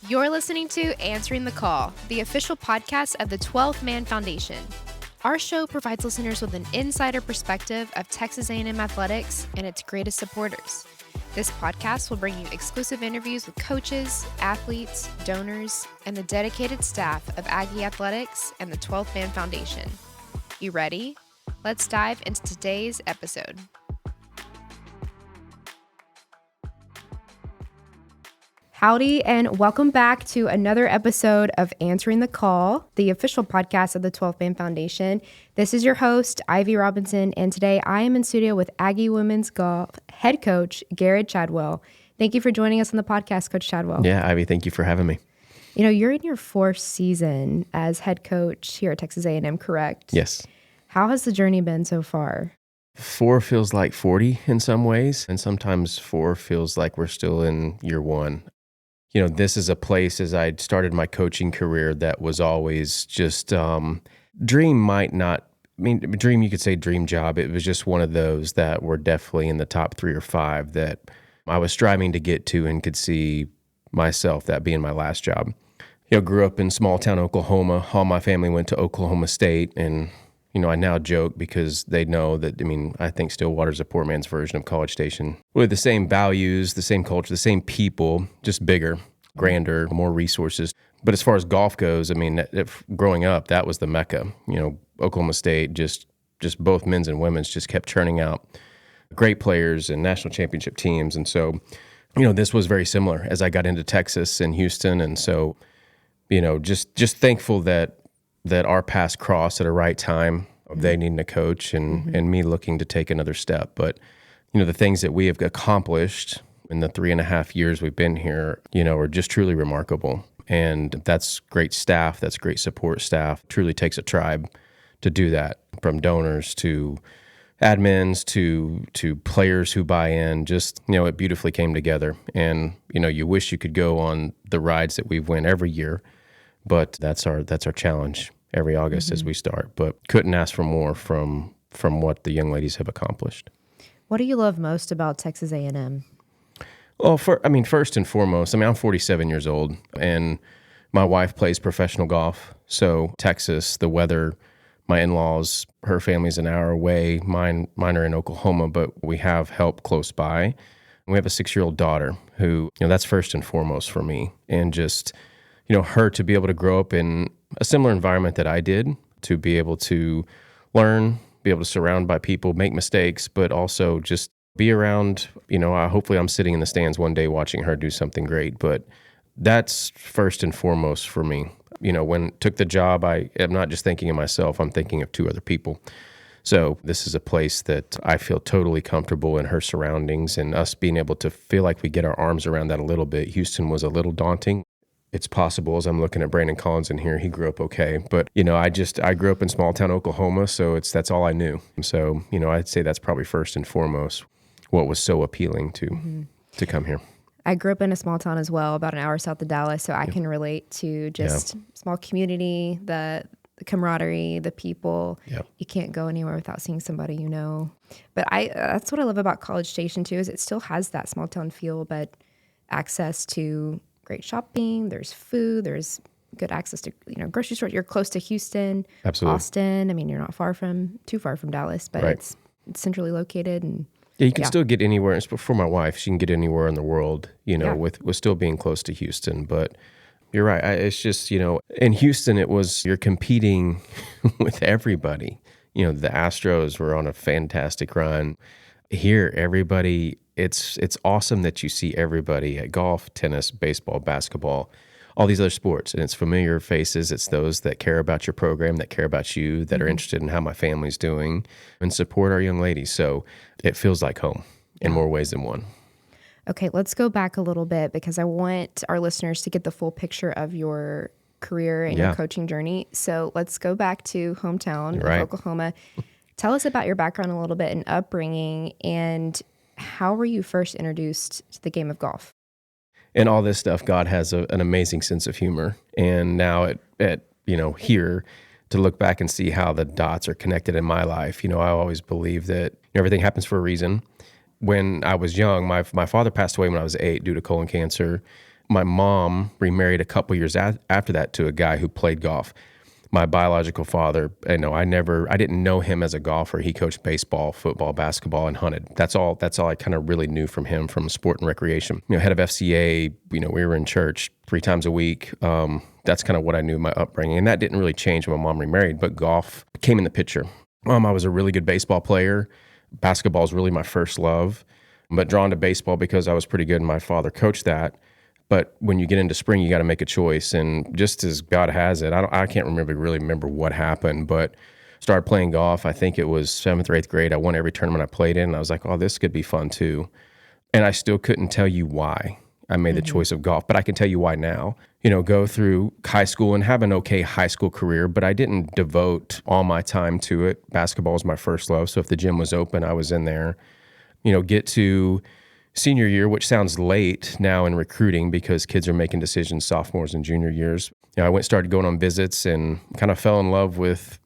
You're listening to Answering the Call, the official podcast of the 12th Man Foundation. Our show provides listeners with an insider perspective of Texas A&M athletics and its greatest supporters. This podcast will bring you exclusive interviews with coaches, athletes, donors, and the dedicated staff of Aggie Athletics and the 12th Man Foundation. You ready? Let's dive into today's episode. Howdy, and welcome back to another episode of Answering the Call, the official podcast of the 12th Man Foundation. This is your host, Ivy Robinson, and today I am in studio with Aggie Women's Golf head coach, Gerrod Chadwell. Thank you for joining us on the podcast, Coach Chadwell. Yeah, Ivy, thank you for having me. You know, you're in your fourth season as head coach here at Texas A&M, correct? Yes. How has the journey been so far? 4 feels like 40 in some ways, and sometimes 4 feels like we're still in year 1. You know, this is a place, as I started my coaching career, that was always just, dream you could say dream job. It was just one of those that were definitely in the top 3 or 5 that I was striving to get to and could see myself, that being my last job. You know, grew up in small town Oklahoma. All my family went to Oklahoma State, and you know, I now joke because they know that, I think Stillwater's a poor man's version of College Station. With the same values, the same culture, the same people, just bigger, grander, more resources. But as far as golf goes, growing up, that was the mecca. You know, Oklahoma State, just both men's and women's just kept churning out great players and national championship teams. And so, you know, this was very similar as I got into Texas and Houston. And so, you know, just thankful that our paths crossed at a right time of they needing a coach and me looking to take another step. But, you know, the things that we have accomplished in the 3.5 years we've been here, you know, are just truly remarkable. And that's great staff. That's great support staff. Truly takes a tribe to do that, from donors to admins to players who buy in. Just, you know, it beautifully came together. And, you know, you wish you could go on the rides that we've went every year, but that's our challenge every August as we start. But couldn't ask for more from what the young ladies have accomplished. What do you love most about Texas A&M? Well, first and foremost, I'm 47 years old, and my wife plays professional golf. So Texas, the weather, my in-laws, her family's an hour away. Mine are in Oklahoma, but we have help close by. And we have a 6-year-old daughter who, you know, that's first and foremost for me. And just, you know, her to be able to grow up in a similar environment that I did, to be able to learn, be able to surround by people, make mistakes, but also just be around, you know, hopefully I'm sitting in the stands one day watching her do something great. But that's first and foremost for me. You know, when I took the job, I am not just thinking of myself, I'm thinking of 2 other people. So this is a place that I feel totally comfortable in her surroundings, and us being able to feel like we get our arms around that a little bit. Houston was a little daunting. It's possible, as I'm looking at Brandon Collins in here, he grew up okay. But, you know, I grew up in small town Oklahoma, so that's all I knew. So, you know, I'd say that's probably first and foremost what was so appealing to come here. I grew up in a small town as well, about an hour south of Dallas, so I can relate to just small community, the camaraderie, the people. Yep. You can't go anywhere without seeing somebody you know. But that's what I love about College Station too, is it still has that small town feel, but access to great shopping, there's food, there's good access to, you know, grocery stores. You're close to Houston, Absolutely. Austin. You're not too far from Dallas, but Right. it's centrally located. And yeah, you can still get anywhere. It's for my wife, she can get anywhere in the world, you know, with still being close to Houston. But you're right. It's just, you know, in Houston, you're competing with everybody. You know, the Astros were on a fantastic run. Here, everybody, it's awesome that you see everybody at golf, tennis, baseball, basketball, all these other sports. And it's familiar faces. It's those that care about your program, that care about you, that are interested in how my family's doing, and support our young ladies. So it feels like home in more ways than one. Okay, let's go back a little bit, because I want our listeners to get the full picture of your career and your coaching journey. So let's go back to hometown of Oklahoma. Tell us about your background a little bit and upbringing, and how were you first introduced to the game of golf? And all this stuff, God has an amazing sense of humor. And now at you know, here, to look back and see how the dots are connected in my life, you know, I always believe that everything happens for a reason. When I was young, my father passed away when I was 8 due to colon cancer. my mom remarried a couple years after that to a guy who played golf. My biological father, I didn't know him as a golfer. He coached baseball, football, basketball, and hunted. That's all I kind of really knew from him, from sport and recreation. Head of FCA, we were in church 3 times a week. That's kind of what I knew, my upbringing. And that didn't really change when my mom remarried, but golf came in the picture. I was a really good baseball player. Basketball is really my first love, but drawn to baseball because I was pretty good and my father coached that. But when you get into spring, you got to make a choice. And just as God has it, I can't really remember what happened, but started playing golf. I think it was 7th or 8th grade. I won every tournament I played in. And I was like, oh, this could be fun too. And I still couldn't tell you why I made the choice of golf, but I can tell you why now. Go through high school and have an okay high school career, but I didn't devote all my time to it. Basketball was my first love. So if the gym was open, I was in there. Get to senior year, which sounds late now in recruiting because kids are making decisions sophomores and junior years. I started going on visits and kind of fell in love with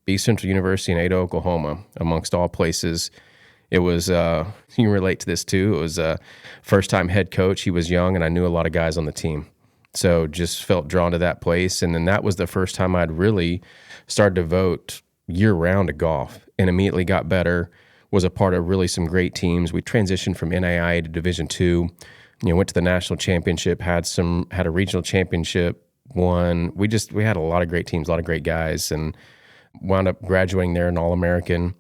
East Central University in Ada, Oklahoma, amongst all places. It was, you can relate to this too. It was a first-time head coach. He was young, and I knew a lot of guys on the team. So just felt drawn to that place. And then that was the first time I'd really started to devote year-round to golf and immediately got better. Was a part of really some great teams. We transitioned from NAIA to Division II. Went to the national championship, had a regional championship, won. We had a lot of great teams, a lot of great guys, and wound up graduating there, an All-American.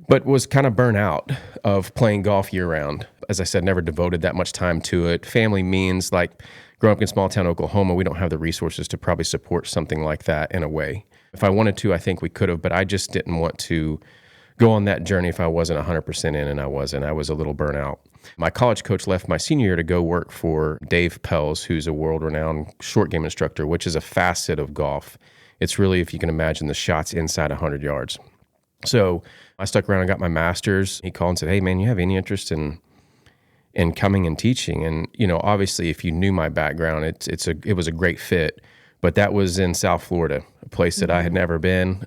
But was kind of burnt out of playing golf year-round. As I said, never devoted that much time to it. Family means, like growing up in small-town Oklahoma, we don't have the resources to probably support something like that in a way. If I wanted to, I think we could have, but I just didn't want to go on that journey if I wasn't 100% in, and I wasn't. I was a little burnt out. My college coach left my senior year to go work for Dave Pelz, who's a world-renowned short game instructor, which is a facet of golf. It's really, if you can imagine, the shots inside 100 yards. So I stuck around and got my master's. He called and said, hey, man, you have any interest in coming and teaching? And, obviously, if you knew my background, it was a great fit. But that was in South Florida, a place that I had never been.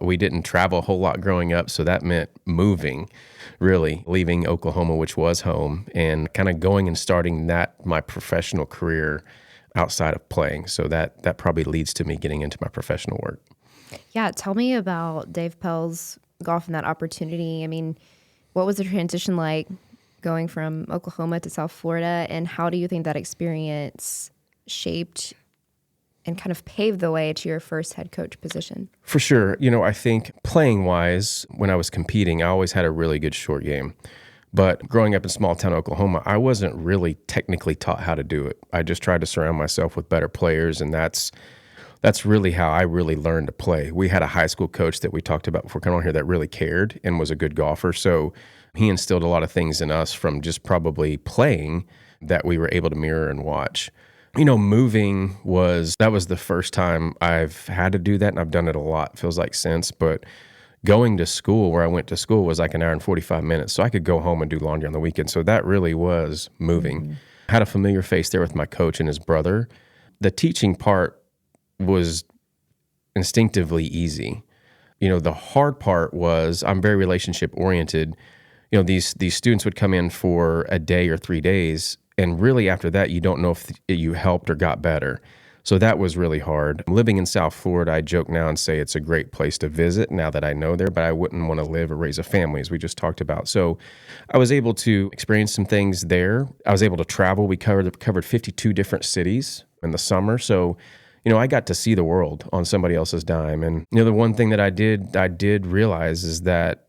We didn't travel a whole lot growing up, so that meant moving, really, leaving Oklahoma, which was home, and kind of going and starting my professional career outside of playing. So that probably leads to me getting into my professional work. Yeah, tell me about Dave Pell's golf and that opportunity. I mean, what was the transition like going from Oklahoma to South Florida, and how do you think that experience shaped and kind of paved the way to your first head coach position? For sure. I think playing-wise, when I was competing, I always had a really good short game. But growing up in small-town Oklahoma, I wasn't really technically taught how to do it. I just tried to surround myself with better players, and that's really how I really learned to play. We had a high school coach that we talked about before coming on here that really cared and was a good golfer. So he instilled a lot of things in us from just probably playing that we were able to mirror and watch. Moving was the first time I've had to do that, and I've done it a lot, feels like since, but going to school, where I went to school, was like an hour and 45 minutes, so I could go home and do laundry on the weekend, so that really was moving. Mm-hmm. I had a familiar face there with my coach and his brother. The teaching part was instinctively easy. The hard part was I'm very relationship-oriented. These students would come in for a day or 3 days, and really after that, you don't know if you helped or got better. So that was really hard. Living in South Florida, I joke now and say it's a great place to visit now that I know there, but I wouldn't want to live or raise a family, as we just talked about. So I was able to experience some things there. I was able to travel. We covered 52 different cities in the summer. So, I got to see the world on somebody else's dime. And, the one thing that I did realize is that,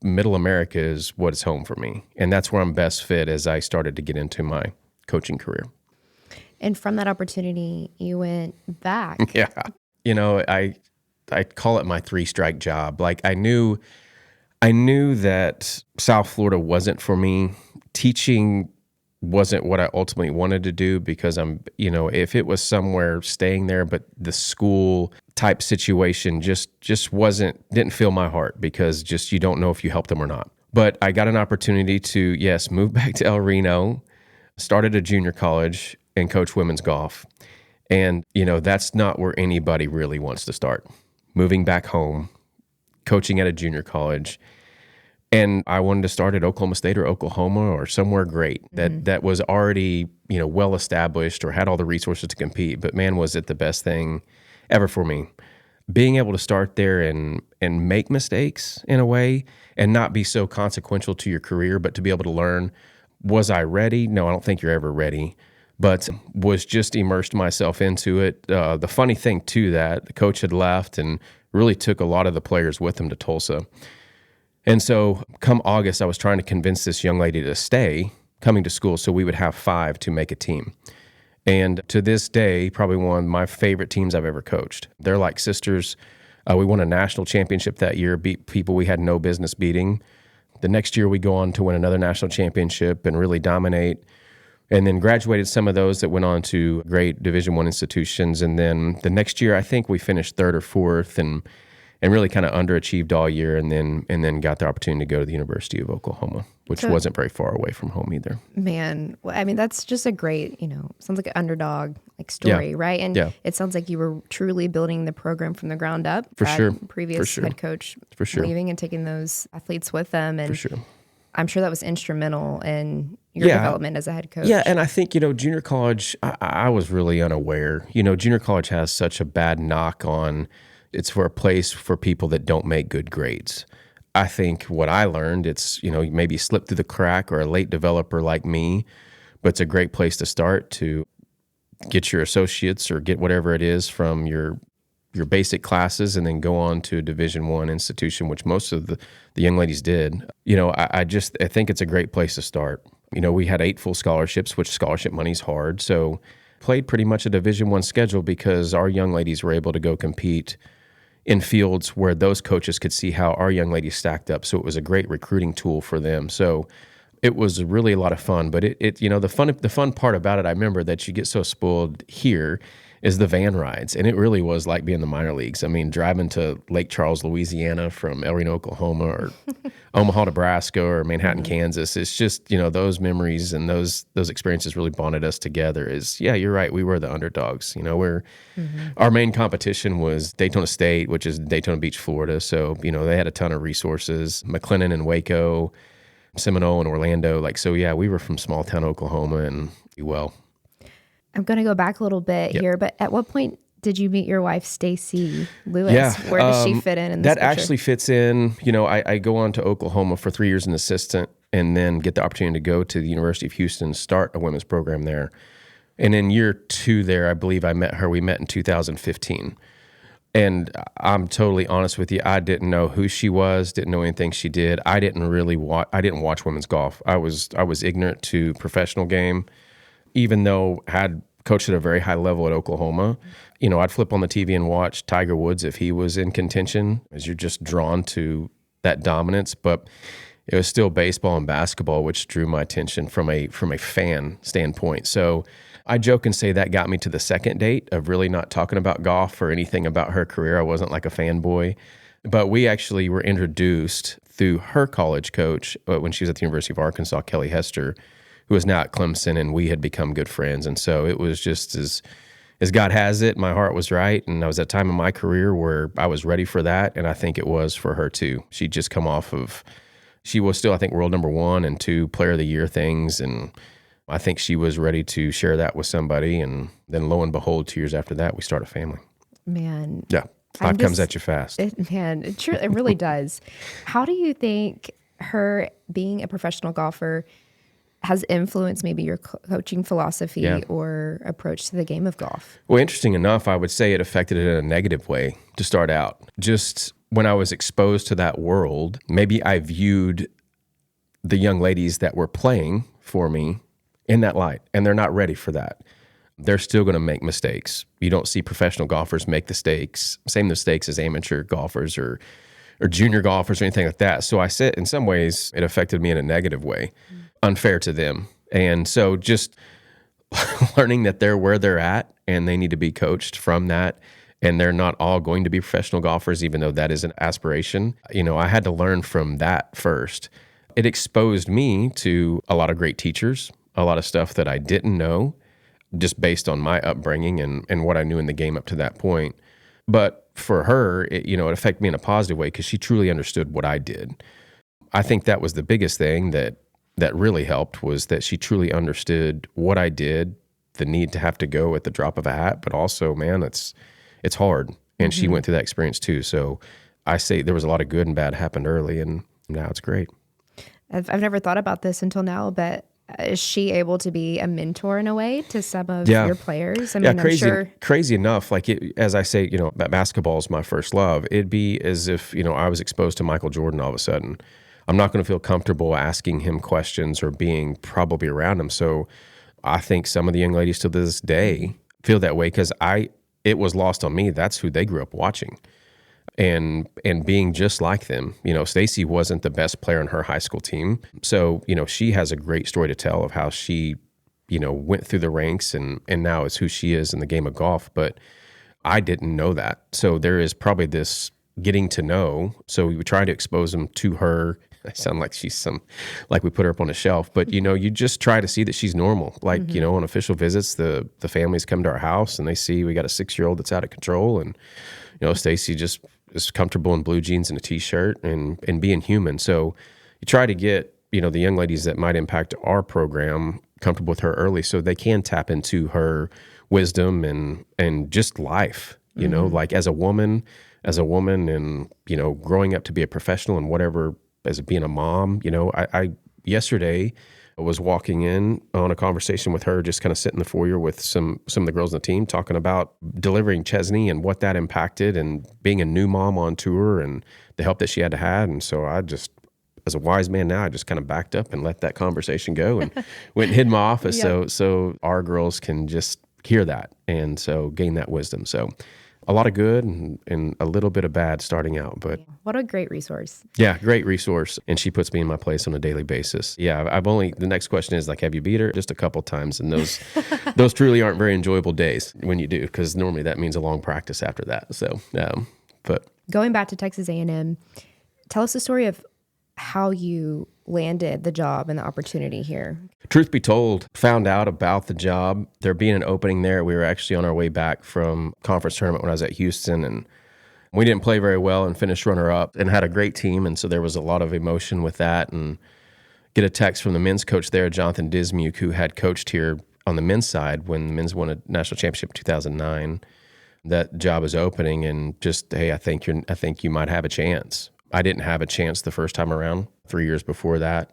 Middle America is what is home for me. And that's where I'm best fit as I started to get into my coaching career. And from that opportunity, you went back. Yeah. I call it my 3-strike job. Like I knew that South Florida wasn't for me. Teaching wasn't what I ultimately wanted to do because if it was somewhere staying there, but the school type situation just didn't fill my heart because just you don't know if you help them or not. But I got an opportunity to, move back to El Reno, started a junior college and coach women's golf. And, that's not where anybody really wants to start. Moving back home, coaching at a junior college. And I wanted to start at Oklahoma State or Oklahoma or somewhere great that was already, well established or had all the resources to compete. But man, was it the best thing ever for me. Being able to start there and make mistakes in a way and not be so consequential to your career, but to be able to learn, was I ready? No, I don't think you're ever ready, but was just immersed myself into it. The funny thing too, that the coach had left and really took a lot of the players with him to Tulsa. And so come August, I was trying to convince this young lady to stay coming to school so we would have 5 to make a team. And to this day, probably one of my favorite teams I've ever coached. They're like sisters. We won a national championship that year, beat people we had no business beating. The next year, we go on to win another national championship and really dominate. And then graduated some of those that went on to great Division I institutions. And then the next year, I think we finished 3rd or 4th and really kind of underachieved all year, and then got the opportunity to go to the University of Oklahoma, which wasn't very far away from home either. Man, well, I mean, that's just a great, sounds like an underdog story, right? And it sounds like you were truly building the program from the ground up. For sure. Previous head coach leaving and taking those athletes with them. And I'm sure that was instrumental in your development as a head coach. Yeah, and I think, junior college, I was really unaware. Junior college has such a bad knock on, it's for a place for people that don't make good grades. I think what I learned, it's, maybe slip through the crack or a late developer like me, but it's a great place to start to get your associates or get whatever it is from your basic classes and then go on to a Division I institution, which most of the young ladies did. I think it's a great place to start. We had 8 full scholarships, which scholarship money's hard. So played pretty much a Division I schedule because our young ladies were able to go compete in fields where those coaches could see how our young ladies stacked up. So it was a great recruiting tool for them. So it was really a lot of fun. But the fun part about it, I remember that you get so spoiled here, is the van rides. And it really was like being in the minor leagues. I mean, driving to Lake Charles, Louisiana from El Reno, Oklahoma, or Omaha, Nebraska, or Manhattan, Kansas. It's just, those memories and those experiences really bonded us together. You're right. We were the underdogs. Our main competition was Daytona State, which is Daytona Beach, Florida. So, they had a ton of resources. McLennan and Waco, Seminole and Orlando. We were from small town Oklahoma and I'm going to go back a little bit here, but at what point did you meet your wife, Stacy Lewis? Yeah, where does she fit in this that picture? Actually fits in. I go on to Oklahoma for 3 years as an assistant and then get the opportunity to go to the University of Houston and start a women's program there. And in year 2 there, I believe I met her. We met in 2015. And I'm totally honest with you. I didn't know who she was, didn't know anything she did. I didn't watch women's golf. I was ignorant to professional game. Even though I had coached at a very high level at Oklahoma, I'd flip on the TV and watch Tiger Woods if he was in contention, as you're just drawn to that dominance. But it was still baseball and basketball, which drew my attention from a fan standpoint. So I joke and say that got me to the second date of really not talking about golf or anything about her career. I wasn't like a fanboy. But we actually were introduced through her college coach when she was at the University of Arkansas, Kelly Hester, who is now at Clemson, and we had become good friends. And so it was just as God has it, my heart was right, and I was at a time in my career where I was ready for that, and I think it was for her too. She'd just come off of, she was still, I think, world number 1 and 2 player of the year things, and I think she was ready to share that with somebody, and then lo and behold, 2 years after that, we start a family. Man. Yeah, life comes at you fast. It really does. How do you think her being a professional golfer has influenced maybe your coaching philosophy or approach to the game of golf? Well, interesting enough, I would say it affected it in a negative way to start out. Just when I was exposed to that world, maybe I viewed the young ladies that were playing for me in that light, and they're not ready for that. They're still going to make mistakes. You don't see professional golfers make the same mistakes as amateur golfers or junior golfers or anything like that. So I said, in some ways, it affected me in a negative way. Unfair to them. And so just learning that they're where they're at and they need to be coached from that, and they're not all going to be professional golfers, even though that is an aspiration. I had to learn from that first. It exposed me to a lot of great teachers, a lot of stuff that I didn't know, just based on my upbringing and what I knew in the game up to that point. But for her, it affected me in a positive way because she truly understood what I did. I think that was the biggest thing that really helped, was that she truly understood what I did, the need to have to go at the drop of a hat, but also, man, it's hard. And she went through that experience too. So I say there was a lot of good and bad happened early, and now it's great. I've never thought about this until now, but is she able to be a mentor in a way to some of your players? I mean, crazy, I'm sure. Crazy enough, like as I say, basketball is my first love. It'd be as if, I was exposed to Michael Jordan all of a sudden. I'm not going to feel comfortable asking him questions or being probably around him. So I think some of the young ladies to this day feel that way, because it was lost on me. That's who they grew up watching. And being just like them. Stacy wasn't the best player on her high school team. So, she has a great story to tell of how she, went through the ranks and now is who she is in the game of golf. But I didn't know that. So there is probably this getting to know. So we would try to expose them to her. I sound like she's like we put her up on a shelf, but you just try to see that she's normal. Like, on official visits, the families come to our house and they see we got a 6-year-old that's out of control. And, Stacy just is comfortable in blue jeans and a t-shirt and being human. So you try to get, the young ladies that might impact our program comfortable with her early, so they can tap into her wisdom and just life, like as a woman and, growing up to be a professional and whatever, as being a mom. I yesterday was walking in on a conversation with her, just kind of sitting in the foyer with some of the girls on the team, talking about delivering Chesney and what that impacted, and being a new mom on tour and the help that she had to have. And so I just, as a wise man now, I just kind of backed up and let that conversation go and went and hid in my office so our girls can just hear that and so gain that wisdom. So a lot of good and a little bit of bad starting out, but what a great resource. Yeah, great resource. And she puts me in my place on a daily basis. Yeah, the next question is like, have you beat her? Just a couple times. And those truly aren't very enjoyable days when you do, because normally that means a long practice after that. So, but going back to Texas A&M, tell us the story of how you landed the job and the opportunity here. Truth be told, found out about the job, there being an opening there. We were actually on our way back from conference tournament when I was at Houston, and we didn't play very well and finished runner-up and had a great team. And so there was a lot of emotion with that. And get a text from the men's coach there, Jonathan Dismuke, who had coached here on the men's side when the men's won a national championship in 2009. That job is opening, and just, hey, I think you might have a chance. I didn't have a chance the first time around, 3 years before that.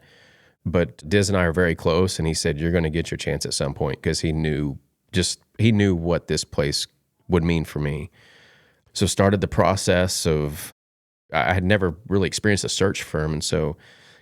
But Diz and I are very close, and he said, you're going to get your chance at some point, because he knew what this place would mean for me. So started the process of, I had never really experienced a search firm, and so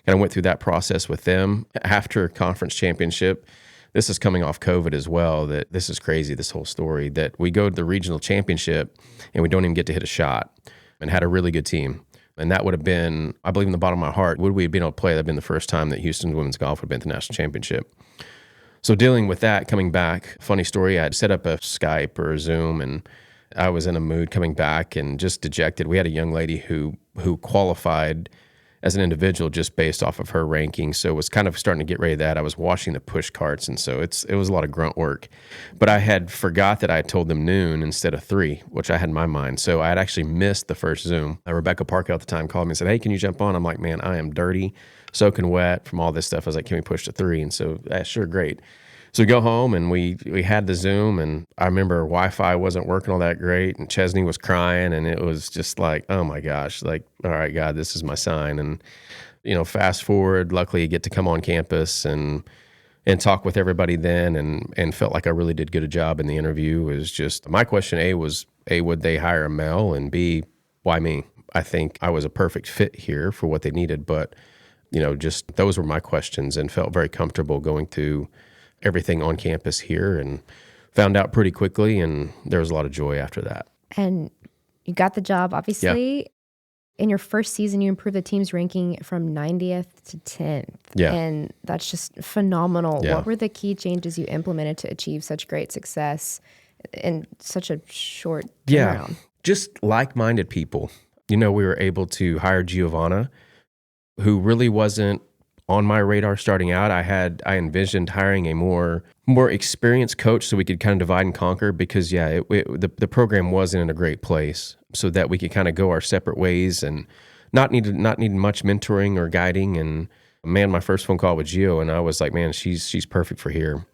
kind of went through that process with them. After conference championship, this is coming off COVID as well, that this is crazy, this whole story, that we go to the regional championship and we don't even get to hit a shot, and had a really good team. And that would have been, I believe in the bottom of my heart, would we have been able to play? That would have been the first time that Houston women's golf would have been to the national championship. So dealing with that, coming back, funny story, I had set up a Skype or a Zoom, and I was in a mood coming back and just dejected. We had a young lady who qualified as an individual just based off of her ranking, so it was kind of starting to get ready to that. I was washing the push carts, and so it was a lot of grunt work. But I had forgot that I had told them noon instead of 3, which I had in my mind. So I had actually missed the first Zoom. Rebecca Parker at the time called me and said, hey, can you jump on? I'm like, man, I am dirty, soaking wet from all this stuff. I was like, can we push to 3? And so, sure, great. So we go home, and we had the Zoom, and I remember Wi-Fi wasn't working all that great, and Chesney was crying, and it was just like, oh my gosh, like, all right, God, this is my sign. And, fast forward, luckily you get to come on campus and talk with everybody then, and felt like I really did good a job in the interview. It was just, my question was, would they hire a male? And B, why me? I think I was a perfect fit here for what they needed, but, just those were my questions, and felt very comfortable going through everything on campus here, and found out pretty quickly, and there was a lot of joy after that. And you got the job, obviously. Yeah. In your first season, you improved the team's ranking from 90th to 10th. Yeah. And that's just phenomenal. Yeah. What were the key changes you implemented to achieve such great success in such a short turnaround? Just like-minded people. We were able to hire Giovanna, who really wasn't on my radar starting out. I envisioned hiring a more experienced coach so we could kind of divide and conquer, because the program wasn't in a great place, so that we could kind of go our separate ways. And not needing much mentoring or guiding. And man, my first phone call with Gio, and I was like, man, she's perfect for here.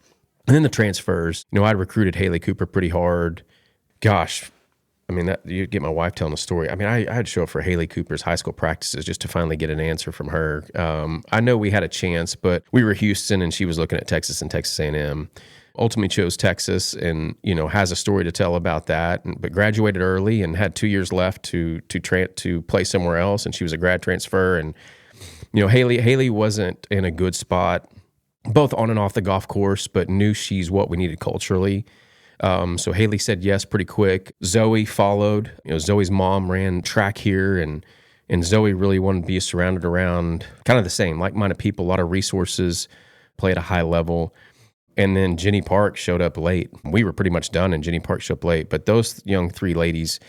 And then the transfers, I'd recruited Haley Cooper pretty hard. Gosh, I mean, you get my wife telling a story. I mean, I had to show up for Haley Cooper's high school practices just to finally get an answer from her. I know we had a chance, but we were Houston, and she was looking at Texas and Texas A&M. Ultimately chose Texas, and has a story to tell about that. But graduated early and had 2 years left to play somewhere else. And she was a grad transfer. And Haley wasn't in a good spot, both on and off the golf course, but knew she's what we needed culturally. So Haley said yes pretty quick. Zoe followed. Zoe's mom ran track here, and Zoe really wanted to be surrounded around kind of the same, like-minded people, a lot of resources, play at a high level. And then Jenny Park showed up late. We were pretty much done, and Jenny Park showed up late. But those young three ladies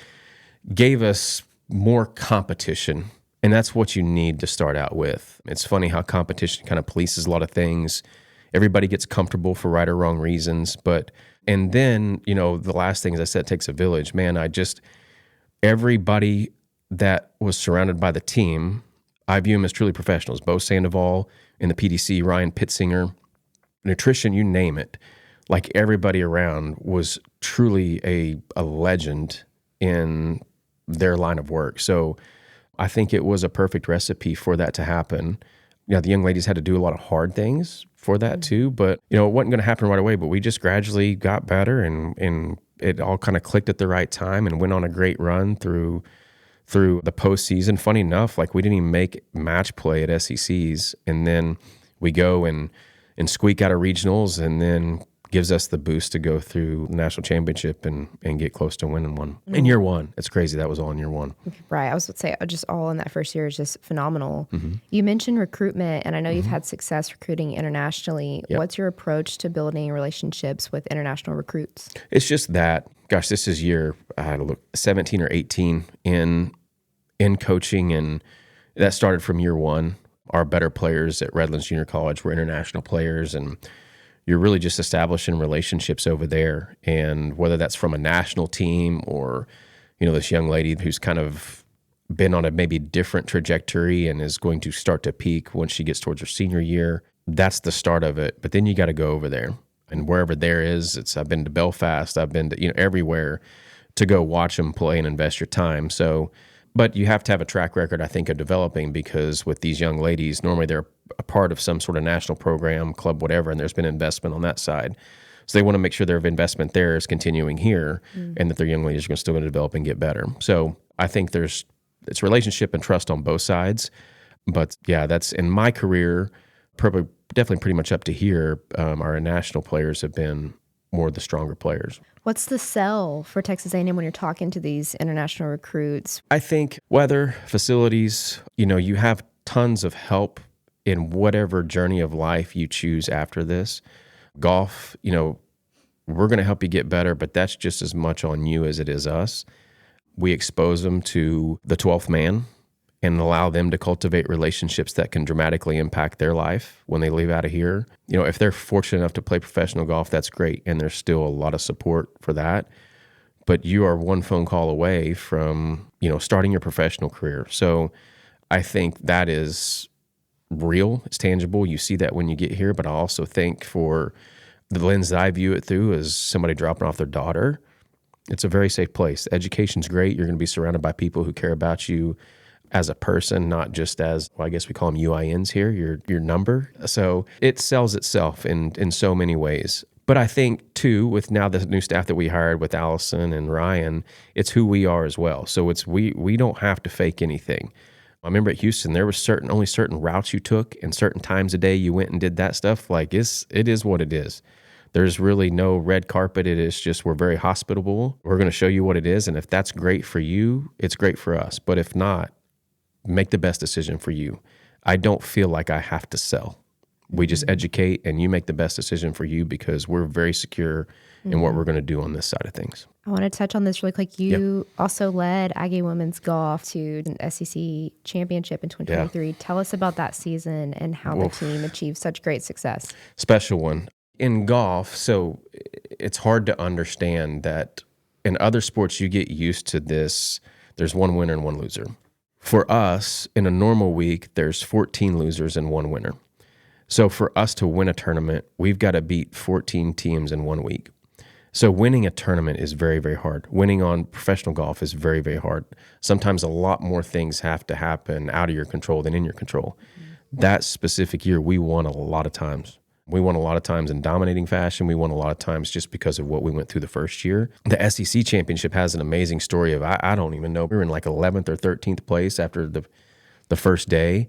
gave us more competition, and that's what you need to start out with. It's funny how competition kind of polices a lot of things. Everybody gets comfortable for right or wrong reasons, and then, the last thing, as I said, it takes a village. Man, everybody that was surrounded by the team, I view them as truly professionals. Bo Sandoval in the PDC, Ryan Pittsinger, nutrition, you name it. Like, everybody around was truly a legend in their line of work. So I think it was a perfect recipe for that to happen. The young ladies had to do a lot of hard things for that too, but it wasn't going to happen right away. But we just gradually got better, and it all kind of clicked at the right time, and went on a great run through the postseason. Funny enough, like, we didn't even make match play at SECs, and then we go and squeak out of regionals, and then gives us the boost to go through the national championship and get close to winning one. In year one. It's crazy. That was all in year one. Right. I was going to say, just all in that first year is just phenomenal. You mentioned recruitment, and I know you've had success recruiting internationally. Yep. What's your approach to building relationships with international recruits? It's just that, gosh, this is year, I had to look, 17 or 18 in coaching, and that started from year one. Our better players at Redlands Junior College were international players, and you're really just establishing relationships over there. And whether that's from a national team or, this young lady who's kind of been on a maybe different trajectory and is going to start to peak once she gets towards her senior year, that's the start of it. But then you got to go over there. And wherever there is, I've been to Belfast, I've been to, everywhere to go watch them play and invest your time. So, but you have to have a track record, I think, of developing, because with these young ladies, normally they're a part of some sort of national program, club, whatever, and there's been investment on that side. So they want to make sure their investment there is continuing here, and that their young ladies are still going to develop and get better. So I think it's relationship and trust on both sides. But yeah, that's in my career, definitely pretty much up to here. Our national players have been more the stronger players. What's the sell for Texas A&M when you're talking to these international recruits? I think weather, facilities, you have tons of help in whatever journey of life you choose after this. Golf, we're going to help you get better, but that's just as much on you as it is us. We expose them to the 12th man and allow them to cultivate relationships that can dramatically impact their life when they leave out of here. If they're fortunate enough to play professional golf, that's great, and there's still a lot of support for that. But you are one phone call away from, starting your professional career. So I think that is real. It's tangible. You see that when you get here. But I also think, for the lens that I view it through, as somebody dropping off their daughter, it's a very safe place. Education's great. You're going to be surrounded by people who care about you as a person, not just as, well, I guess we call them UINs here, your number. So it sells itself in so many ways. But I think, too, with now the new staff that we hired with Allison and Ryan, it's who we are as well. So it's we don't have to fake anything. I remember at Houston, there was only certain routes you took, and certain times a day you went and did that stuff. Like, it is what it is. There's really no red carpet. It is just, we're very hospitable. We're going to show you what it is. And if that's great for you, it's great for us. But if not, make the best decision for you. I don't feel like I have to sell. We just educate, and you make the best decision for you, because we're very secure in what we're going to do on this side of things. I want to touch on this really quick. You also led Aggie women's golf to an SEC championship in 2023. Tell us about that season and how the team achieved such great success. Special one. In golf, so it's hard to understand that in other sports you get used to this. There's one winner and one loser. For us, in a normal week, there's 14 losers and one winner. So for us to win a tournament, we've got to beat 14 teams in 1 week. So winning a tournament is very, very hard. Winning on professional golf is very, very hard. Sometimes a lot more things have to happen out of your control than in your control. That specific year, we won a lot of times. We won a lot of times in dominating fashion. We won a lot of times just because of what we went through the first year. The SEC championship has an amazing story of, I don't even know, we were in like 11th or 13th place after the first day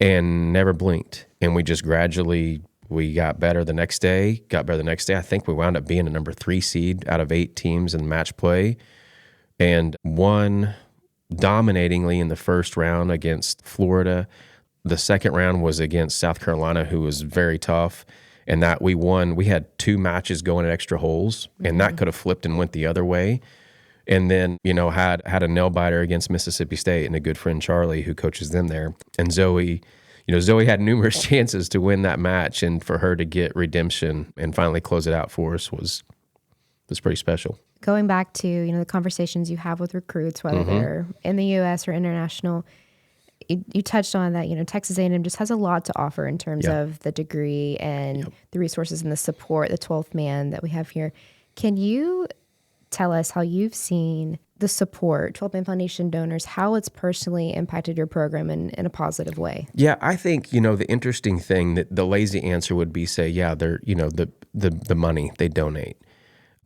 and never blinked. And we just gradually, we got better the next day. I think we wound up being a number 3 seed out of 8 teams in match play and won dominatingly in the first round against Florida. The second round was against South Carolina, who was very tough, and that we won. We had 2 matches going at extra holes, and that could have flipped and went the other way. And then, had a nail biter against Mississippi State and a good friend, Charlie, who coaches them there. And Zoe had numerous chances to win that match, and for her to get redemption and finally close it out for us was pretty special. Going back to, the conversations you have with recruits, whether they're in the U.S. or international, you touched on that, Texas A&M just has a lot to offer in terms of the degree and the resources and the support, the 12th man that we have here. Can you tell us how you've seen the support, 12th Man Foundation donors, how it's personally impacted your program in a positive way? Yeah, I think, the interesting thing, that the lazy answer would be they're, the money they donate.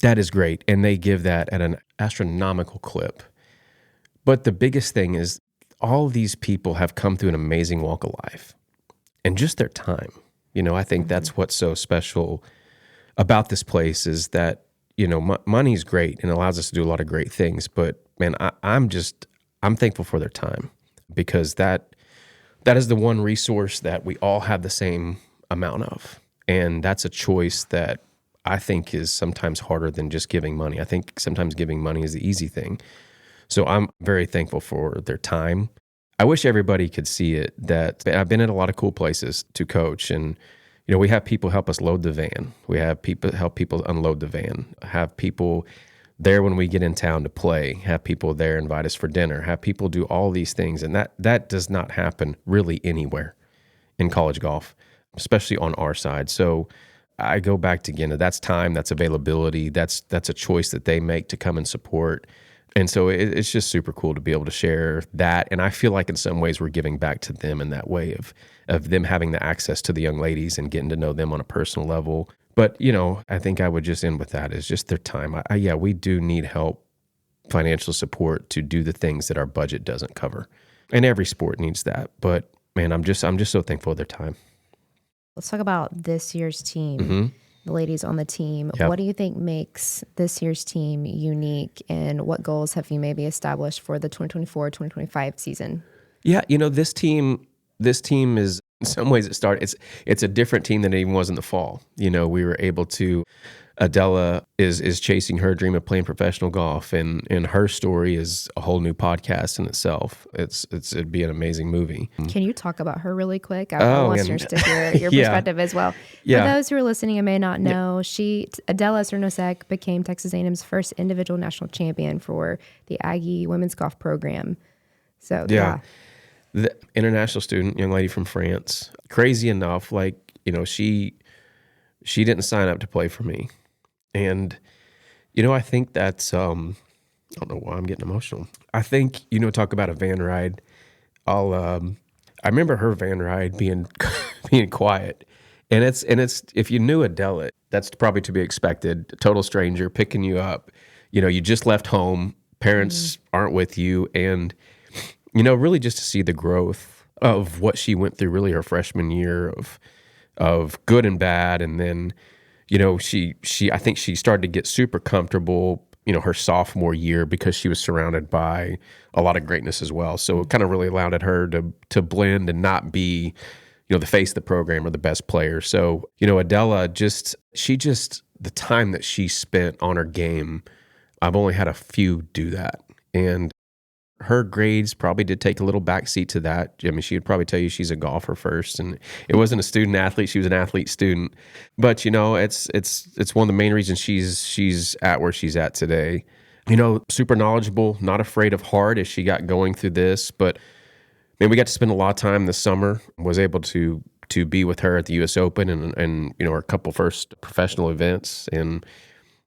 That is great. And they give that at an astronomical clip. But the biggest thing is, all of these people have come through an amazing walk of life and just their time. I think that's what's so special about this place is that, money's great and allows us to do a lot of great things. But man, I'm thankful for their time because that is the one resource that we all have the same amount of. And that's a choice that I think is sometimes harder than just giving money. I think sometimes giving money is the easy thing. So I'm very thankful for their time. I wish everybody could see it, that I've been in a lot of cool places to coach, and we have people help us load the van. We have people help people unload the van. Have people there when we get in town to play. Have people there invite us for dinner. Have people do all these things, and that does not happen really anywhere in college golf, especially on our side. So I go back to, again, that's time, that's availability, that's a choice that they make to come and support. And so it's just super cool to be able to share that. And I feel like in some ways we're giving back to them in that way of them having the access to the young ladies and getting to know them on a personal level. But, I think I would just end with that is just their time. We do need help, financial support to do the things that our budget doesn't cover. And every sport needs that. But man, I'm just so thankful for their time. Let's talk about this year's team. The ladies on the team. Yep. What do you think makes this year's team unique, and what goals have you maybe established for the 2024-2025 season? Yeah, this team is, in some ways it's a different team than it even was in the fall. We were able to, Adela is chasing her dream of playing professional golf, and her story is a whole new podcast in itself. It'd be an amazing movie. Can you talk about her really quick? I want listeners to hear your perspective as well. For those who are listening and may not know, Adela Cernosek became Texas A&M's first individual national champion for the Aggie women's golf program. So the international student, young lady from France. Crazy enough, she didn't sign up to play for me. And, I think that's, I don't know why I'm getting emotional. I think, talk about a van ride. I remember her van ride being quiet. And it's, if you knew Adela, that's probably to be expected. A total stranger picking you up. You just left home. Parents aren't with you. And, really just to see the growth of what she went through really her freshman year of good and bad. And then, I think she started to get super comfortable, her sophomore year because she was surrounded by a lot of greatness as well. So it kind of really allowed her to blend and not be, the face of the program or the best player. So, Adela the time that she spent on her game, I've only had a few do that. And her grades probably did take a little backseat to that. I mean, she would probably tell you she's a golfer first, and it wasn't a student athlete; she was an athlete student. But it's one of the main reasons she's at where she's at today. Super knowledgeable, not afraid of hard as she got going through this. But Man, we got to spend a lot of time this summer. Was able to be with her at the U.S. Open and her couple first professional events, and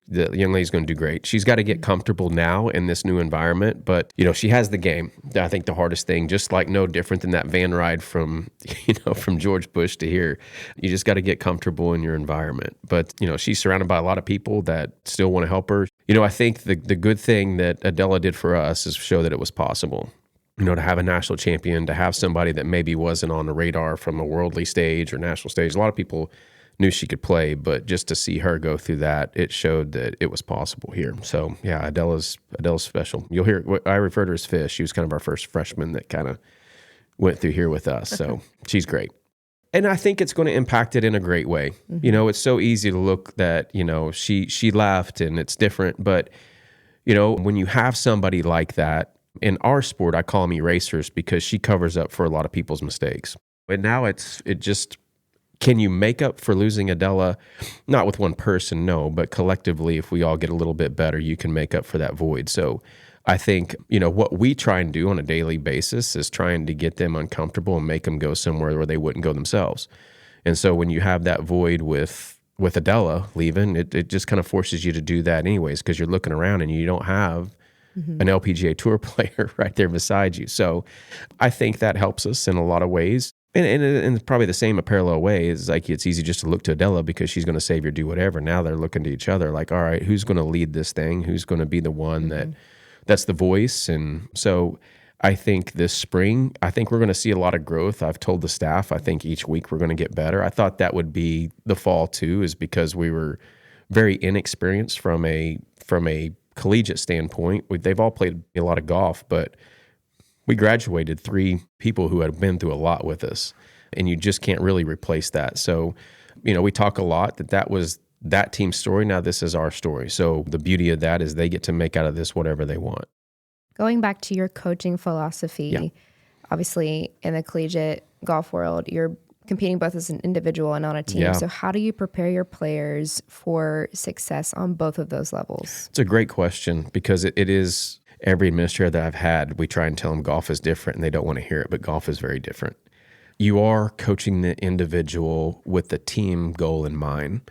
the young lady's going to do great. She's got to get comfortable now in this new environment, but she has the game. I think the hardest thing, just like no different than that van ride from from George Bush to here, you just got to get comfortable in your environment. But she's surrounded by a lot of people that still want to help her. I think the good thing that Adela did for us is show that it was possible. To have a national champion, to have somebody that maybe wasn't on the radar from a worldly stage or national stage. A lot of people knew she could play, but just to see her go through that, it showed that it was possible here. So yeah, Adela's special. You'll hear, I refer to her as Fish. She was kind of our first freshman that kind of went through here with us. So she's great. And I think it's going to impact it in a great way. Mm-hmm. It's so easy to look that, she left and it's different. But, when you have somebody like that, in our sport, I call them erasers because she covers up for a lot of people's mistakes. But now it just, can you make up for losing Adela? Not with one person, no, but collectively, if we all get a little bit better, you can make up for that void. So I think, what we try and do on a daily basis is trying to get them uncomfortable and make them go somewhere where they wouldn't go themselves. And so when you have that void with Adela leaving, it just kind of forces you to do that anyways, because you're looking around and you don't have an LPGA Tour player right there beside you. So I think that helps us in a lot of ways. And in probably the same parallel way is like it's easy just to look to Adela because she's going to save or do whatever. Now they're looking to each other like, all right, who's going to lead this thing? Who's going to be the one that's the voice? And so I think this spring, I think we're going to see a lot of growth. I've told the staff, I think each week we're going to get better. I thought that would be the fall too, is because we were very inexperienced from a collegiate standpoint. They've all played a lot of golf, but we graduated 3 people who had been through a lot with us, and you just can't really replace that. So, we talk a lot that was that team's story. Now this is our story. So the beauty of that is they get to make out of this whatever they want. Going back to your coaching philosophy, obviously in the collegiate golf world, you're competing both as an individual and on a team. Yeah. So how do you prepare your players for success on both of those levels? It's a great question because it is, every administrator that I've had, we try and tell them golf is different and they don't want to hear it, but golf is very different. You are coaching the individual with the team goal in mind.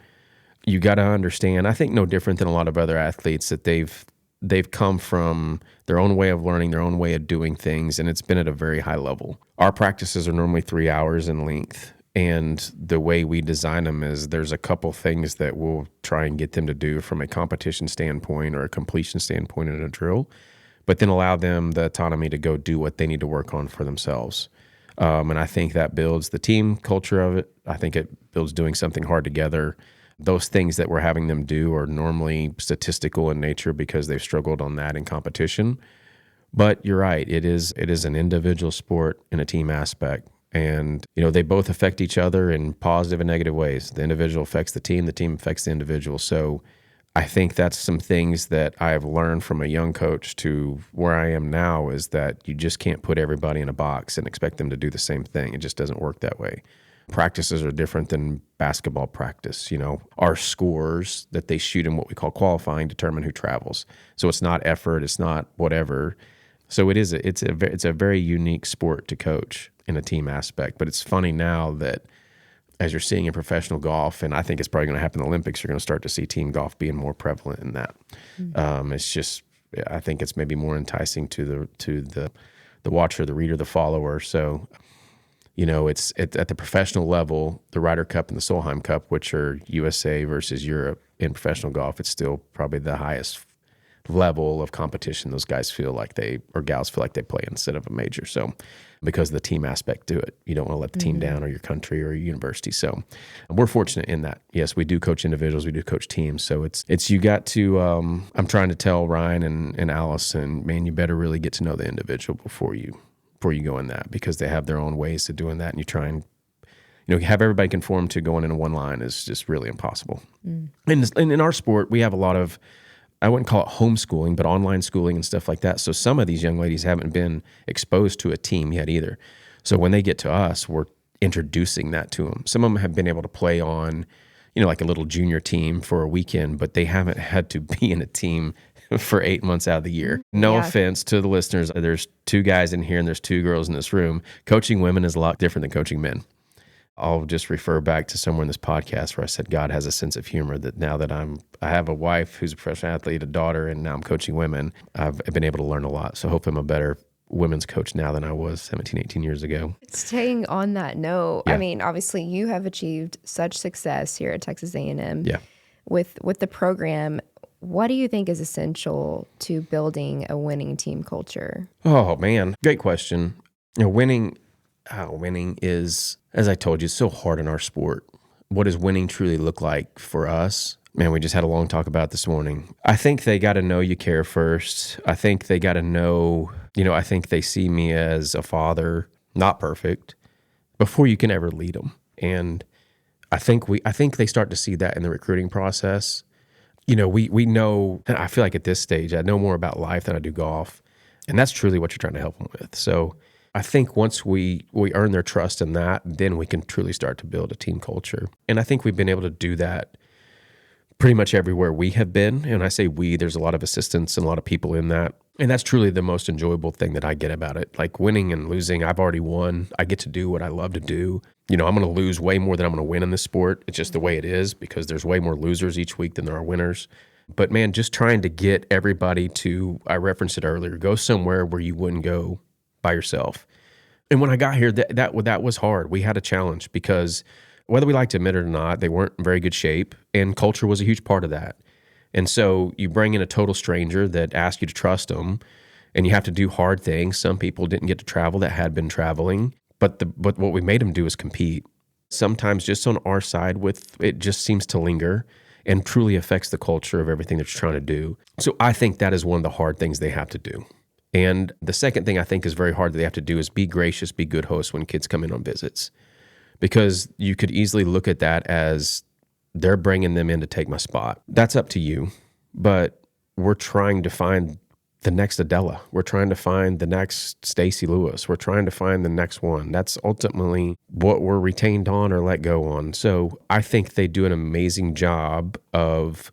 You got to understand, I think no different than a lot of other athletes, that they've come from their own way of learning, their own way of doing things, and it's been at a very high level. Our practices are normally 3 hours in length, and the way we design them is there's a couple things that we'll try and get them to do from a competition standpoint or a completion standpoint in a drill, but then allow them the autonomy to go do what they need to work on for themselves. And I think that builds the team culture of it. I think it builds doing something hard together. Those things that we're having them do are normally statistical in nature because they've struggled on that in competition. But you're right, it is an individual sport in a team aspect. And, they both affect each other in positive and negative ways. The individual affects the team affects the individual. So I think that's some things that I've learned from a young coach to where I am now, is that you just can't put everybody in a box and expect them to do the same thing. It just doesn't work that way. Practices are different than basketball practice. Our scores that they shoot in what we call qualifying determine who travels. So it's not effort, it's not whatever. So it's a very unique sport to coach in a team aspect. But it's funny now that as you're seeing in professional golf, and I think it's probably going to happen in the Olympics, you're going to start to see team golf being more prevalent in that. Mm-hmm. It's just, I think it's maybe more enticing to the watcher, the reader, the follower. So, it's at the professional level, the Ryder Cup and the Solheim Cup, which are USA versus Europe in professional golf, it's still probably the highest level of competition those guys feel like gals feel like they play instead of a major. So because of the team aspect to it, you don't want to let the team down, or your country or your university. So we're fortunate in that. Yes, we do coach individuals, we do coach teams. So it's you got to, I'm trying to tell Ryan and Allison, man, you better really get to know the individual before you go in that, because they have their own ways of doing that. And you try and, have everybody conform to going in one line is just really impossible. And in our sport, we have a lot of, I wouldn't call it homeschooling, but online schooling and stuff like that. So some of these young ladies haven't been exposed to a team yet either. So when they get to us, we're introducing that to them. Some of them have been able to play on, like a little junior team for a weekend, but they haven't had to be in a team for 8 months out of the year. No Yeah. offense to the listeners. There's 2 guys in here and there's 2 girls in this room. Coaching women is a lot different than coaching men. I'll just refer back to somewhere in this podcast where I said God has a sense of humor, that now that I have a wife who's a professional athlete, a daughter, and now I'm coaching women, I've been able to learn a lot. So hopefully I'm a better women's coach now than I was 17, 18 years ago. Staying on that note, Yeah. I mean, obviously you have achieved such success here at Texas A&M Yeah. with the program. What do you think is essential to building a winning team culture? Oh, man. Great question. Winning is, as I told you, it's so hard in our sport. What does winning truly look like for us? Man, we just had a long talk about it this morning. I think they got to know you care first. I think they got to know, I think they see me as a father, not perfect, before you can ever lead them. And I think they start to see that in the recruiting process. We know, and I feel like at this stage, I know more about life than I do golf. And that's truly what you're trying to help them with. So I think once we earn their trust in that, then we can truly start to build a team culture. And I think we've been able to do that pretty much everywhere we have been. And I say we, there's a lot of assistants and a lot of people in that. And that's truly the most enjoyable thing that I get about it. Like winning and losing, I've already won. I get to do what I love to do. I'm going to lose way more than I'm going to win in this sport. It's just the way it is, because there's way more losers each week than there are winners. But man, just trying to get everybody to, I referenced it earlier, go somewhere where you wouldn't go by yourself. And when I got here, that was hard. We had a challenge because whether we like to admit it or not, they weren't in very good shape, and culture was a huge part of that. And so you bring in a total stranger that asks you to trust them, and you have to do hard things. Some people didn't get to travel that had been traveling, but what we made them do is compete. Sometimes just on our side, it just seems to linger and truly affects the culture of everything that you're trying to do. So I think that is one of the hard things they have to do. And the second thing I think is very hard that they have to do is be gracious, be good hosts when kids come in on visits. Because you could easily look at that as they're bringing them in to take my spot. That's up to you. But we're trying to find the next Adela. We're trying to find the next Stacey Lewis. We're trying to find the next one. That's ultimately what we're retained on or let go on. So I think they do an amazing job of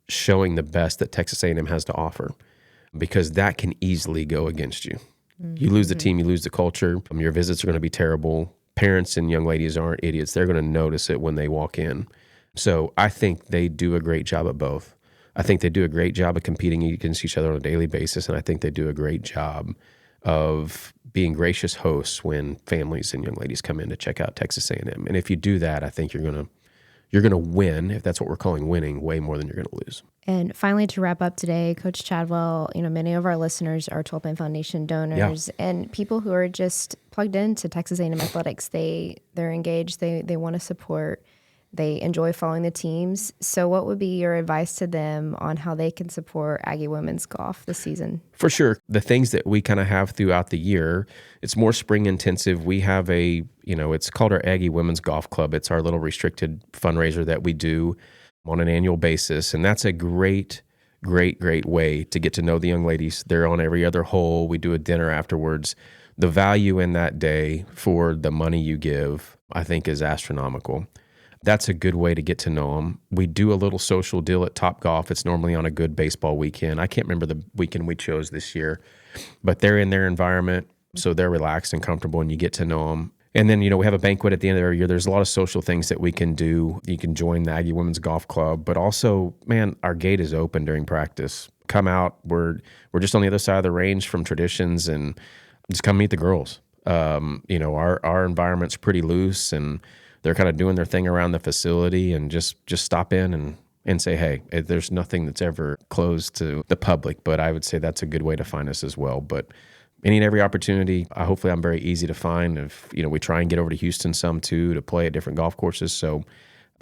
showing the best that Texas A&M has to offer, because that can easily go against you. Mm-hmm. You lose the team, you lose the culture. Your visits are going to be terrible. Parents and young ladies aren't idiots. They're going to notice it when they walk in. So I think they do a great job at both. I think they do a great job of competing against each other on a daily basis, and I think they do a great job of being gracious hosts when families and young ladies come in to check out Texas A&M. And if you do that, I think you're going to win, if that's what we're calling winning, way more than you're going to lose. And finally, to wrap up today, Coach Chadwell, many of our listeners are 12 Man Foundation donors, and people who are just plugged into Texas A&M athletics. They're engaged. They want to support. They enjoy following the teams. So what would be your advice to them on how they can support Aggie women's golf this season? For sure. The things that we kind of have throughout the year, it's more spring intensive. We have it's called our Aggie Women's Golf Club. It's our little restricted fundraiser that we do on an annual basis. And that's a great way to get to know the young ladies. They're on every other hole. We do a dinner afterwards. The value in that day for the money you give, I think, is astronomical. That's a good way to get to know them. We do a little social deal at Topgolf. It's normally on a good baseball weekend. I can't remember the weekend we chose this year, but they're in their environment, so they're relaxed and comfortable, and you get to know them. And then, we have a banquet at the end of every year. There's a lot of social things that we can do. You can join the Aggie Women's Golf Club, but also, man, our gate is open during practice. Come out. We're just on the other side of the range from Traditions, and just come meet the girls. Our environment's pretty loose, and they're kind of doing their thing around the facility, and just stop in and say, hey, there's nothing that's ever closed to the public, but I would say that's a good way to find us as well. But any and every opportunity, hopefully I'm very easy to find. If, we try and get over to Houston some too to play at different golf courses. So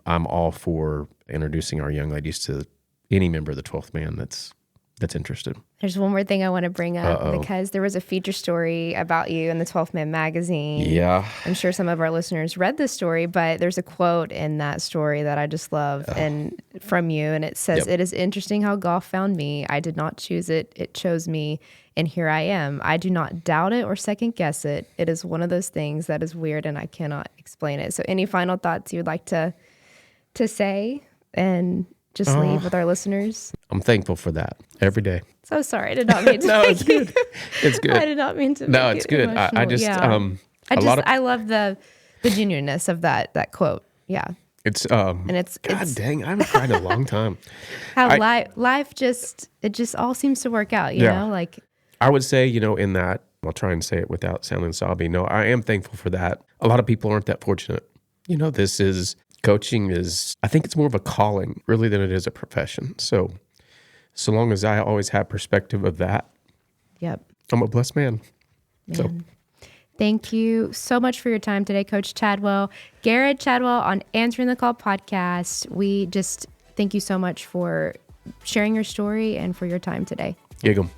I'm all for introducing our young ladies to any member of the 12th Man that's interested. There's one more thing I want to bring up, because there was a feature story about you in the 12th Man magazine. Yeah. I'm sure some of our listeners read this story, but there's a quote in that story that I just love and from you, and it says, "It is interesting how golf found me. I did not choose it. It chose me, and here I am. I do not doubt it or second guess it. It is one of those things that is weird and I cannot explain it." So any final thoughts you'd like to say? And just leave with our listeners? I'm thankful for that every day. So sorry, I did not mean to. No, it's good. It's good. I did not mean to. No, it's good. I just, I love the genuineness of that quote. Yeah. It's and it's God dang, I haven't cried in a long time. How life just all seems to work out, you know, like I would say, in that, I'll try and say it without sounding sobby. No, I am thankful for that. A lot of people aren't that fortunate. Coaching is, I think it's more of a calling really than it is a profession. So long as I always have perspective of that, yep, I'm a blessed man. So. Thank you so much for your time today, Coach Chadwell. Gerrod Chadwell on Answering the Call podcast. We just thank you so much for sharing your story and for your time today. Giggle.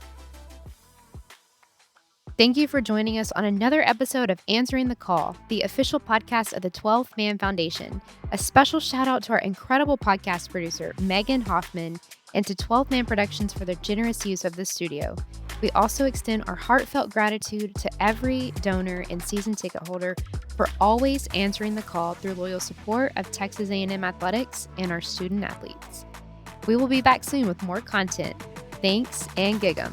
Thank you for joining us on another episode of Answering the Call, the official podcast of the 12th Man Foundation. A special shout out to our incredible podcast producer, Megan Hoffman, and to 12th Man Productions for their generous use of the studio. We also extend our heartfelt gratitude to every donor and season ticket holder for always answering the call through loyal support of Texas A&M athletics and our student athletes. We will be back soon with more content. Thanks and gig 'em.